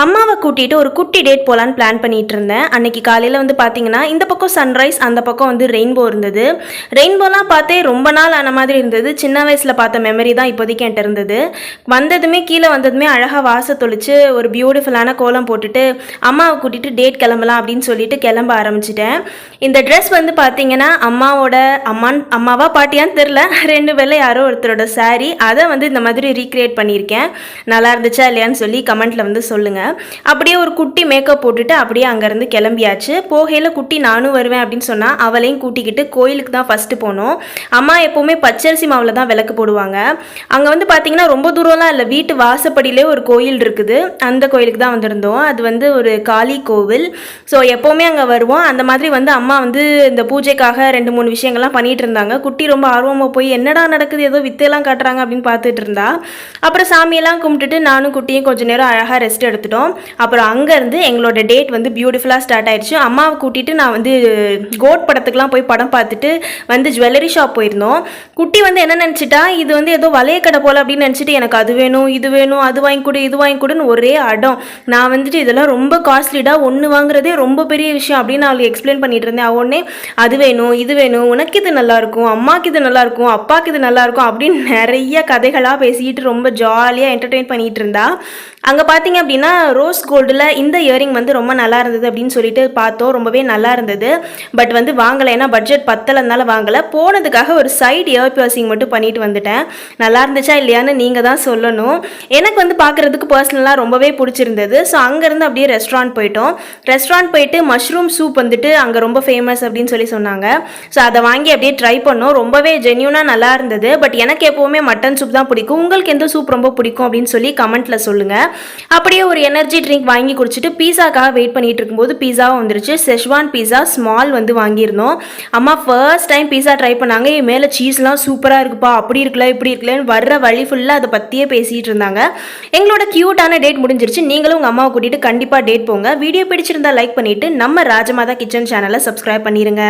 அம்மாவை கூட்டிட்டு ஒரு குட்டி டேட் போகலான்னு பிளான் பண்ணிட்டு இருந்தேன். அன்னைக்கு காலையில் வந்து பார்த்தீங்கன்னா இந்த பக்கம் சன்ரைஸ், அந்த பக்கம் வந்து ரெயின்போ இருந்தது. ரெயின்போலாம் பார்த்தே ரொம்ப நாள் ஆன மாதிரி இருந்தது. சின்ன வயசில் பார்த்த மெமரி தான் இப்போதைக்கு என்கிட்ட இருந்தது. வந்ததுமே கீழே வந்ததுமே அழகாக வாச தொளிச்சு ஒரு பியூட்டிஃபுல்லான கோலம் போட்டுட்டு அம்மாவை கூட்டிட்டு டேட் கிளம்பலாம் அப்படின்னு சொல்லிட்டு கிளம்ப ஆரம்பிச்சிட்டேன். இந்த ட்ரெஸ் வந்து பார்த்தீங்கன்னா அம்மாவோட அம்மாவா பாட்டியான்னு தெரில, ரெண்டு பேரில் யாரோ ஒருத்தரோட சாரீ. அதை வந்து இந்த மாதிரி ரீக்ரியேட் பண்ணியிருக்கேன். நல்லா இருந்துச்சா இல்லையான்னு சொல்லி கமெண்ட்டில் வந்து சொல்லுங்கள். அப்படியே ஒரு குட்டி மேக்கப் போட்டுட்டு அப்படியே அங்கேருந்து கிளம்பியாச்சு. போகையில் குட்டி நானும் வருவேன் அப்படின்னு சொன்னால் அவளையும் கூட்டிக்கிட்டு கோயிலுக்கு தான் ஃபஸ்ட்டு போனோம். அம்மா எப்போவுமே பச்சரிசி மாவில் தான் விளக்கு போடுவாங்க. அங்கே வந்து பார்த்திங்கன்னா ரொம்ப தூரம்லாம் இல்லை, வீட்டு வாசப்படியிலே ஒரு கோயில் இருக்குது. அந்த கோயிலுக்கு தான் வந்திருந்தோம். அது வந்து ஒரு காளி கோவில். ஸோ எப்போவுமே அங்கே வருவோம். அந்த மாதிரி வந்து அம்மா வந்து இந்த பூஜைக்காக 2-3 விஷயங்கள்லாம் பண்ணிகிட்டு இருந்தாங்க. குட்டி ரொம்ப ஆர்வமாக போய் என்னடா நடக்குது, ஏதோ வித்தையெல்லாம் காட்டுறாங்க அப்படின்னு பார்த்துட்டு இருந்தா. அப்புறம் சாமியெல்லாம் கும்பிட்டுட்டு நானும் குட்டியும் கொஞ்சம் நேரம் அழகாக ரெஸ்ட் எடுத்துட்டோம். அப்புறம் அங்கேருந்து எங்களோட டேட் வந்து பியூட்டிஃபுல்லாக ஸ்டார்ட் ஆயிடுச்சு. அம்மாவை கூட்டிகிட்டு நான் வந்து கோட் படத்துக்குலாம் போய் படம் பார்த்துட்டு வந்து ஜுவல்லரி ஷாப் போயிருந்தோம். குட்டி வந்து என்ன நினச்சிட்டா, இது வந்து ஏதோ வளைய கடை போல் அப்படின்னு நினச்சிட்டு எனக்கு அது வேணும் இது வேணும் அது வாங்கி கொடு இது வாங்கி கொடுன்னு ஒரே அடம். நான் வந்துட்டு இதெல்லாம் ரொம்ப காஸ்ட்லிடா, ஒன்று வாங்குறதே ரொம்ப பெரிய விஷயம் அப்படின்னு அவளுக்கு எக்ஸ்பிளைன் பண்ணிட்டு இருந்தேன். உடனே அது வேணும் இது வேணும், உனக்கு இது நல்லாயிருக்கும், அம்மாவுக்கு இது நல்லாயிருக்கும், அப்பாவுக்கு இது நல்லாயிருக்கும் அப்படின்னு நிறைய கதைகளாக பேசிக்கிட்டு ரொம்ப ஜாலியாக என்டர்டெயின் பண்ணிகிட்டு இருந்தா. அங்கே பார்த்தீங்க அப்படின்னா ரோஸ் கோல்டில் இந்த இயரிங் வந்து ரொம்ப நல்லா இருந்தது அப்படின்னு சொல்லிட்டு பார்த்தோம். ரொம்பவே நல்லா இருந்தது. பட் வந்து வாங்கலை, ஏன்னா பட்ஜெட் பத்தலைனால வாங்கலை. போனதுக்காக ஒரு சைடு இயர் பியர்சிங் மட்டும் பண்ணிட்டு வந்துட்டேன். நல்லா இருந்துச்சா இல்லையான்னு நீங்கள் தான் சொல்லணும். எனக்கு வந்து பார்க்குறதுக்கு பர்சனலாக ரொம்பவே பிடிச்சிருந்தது. ஸோ அங்கேருந்து அப்படியே ரெஸ்டாரண்ட் போயிட்டோம். ரெஸ்டாரண்ட் போயிட்டு மஷ்ரூம் சூப் வந்துட்டு அங்கே ரொம்ப ஃபேமஸ் அப்படின்னு சொல்லி சொன்னாங்க. ஸோ அதை வாங்கி அப்படியே ட்ரை பண்ணோம். ரொம்பவே ஜென்யூனாக நல்லா இருந்தது. பட் எனக்கு எப்போவுமே மட்டன் சூப் தான் பிடிக்கும். உங்களுக்கு எந்த சூப் ரொம்ப பிடிக்கும் அப்படின்னு சொல்லி கமெண்ட்டில் சொல்லுங்கள். அப்படியே ஒரு எனர்ஜி ட்ரிங்க் வாங்கி குடிச்சிட்டு பீஸாக்காக வெயிட் பண்ணிட்டு இருக்கும்போது பீஸாவும் வந்துருச்சு. செஷ்வான் பீஸா ஸ்மால் வந்து வாங்கியிருந்தோம். அம்மா ஃபர்ஸ்ட் டைம் பீஸா ட்ரை பண்ணாங்க. என் மேலே சீஸ்லாம் சூப்பராக இருக்குப்பா, அப்படி இருக்கல இப்படி இருக்கலன்னு வர்ற வழி ஃபுல்லாக அதை பற்றியே பேசிகிட்டு இருந்தாங்க. எங்களோட க்யூட்டான டேட் முடிஞ்சிருச்சு. நீங்களும் உங்கள் அம்மாவை கூட்டிகிட்டு கண்டிப்பாக டேட் போங்க. வீடியோ பிடிச்சிருந்தா லைக் பண்ணிவிட்டு நம்ம ராஜமாதா கிச்சன் சேனலை சப்ஸ்கிரைப் பண்ணிடுங்க.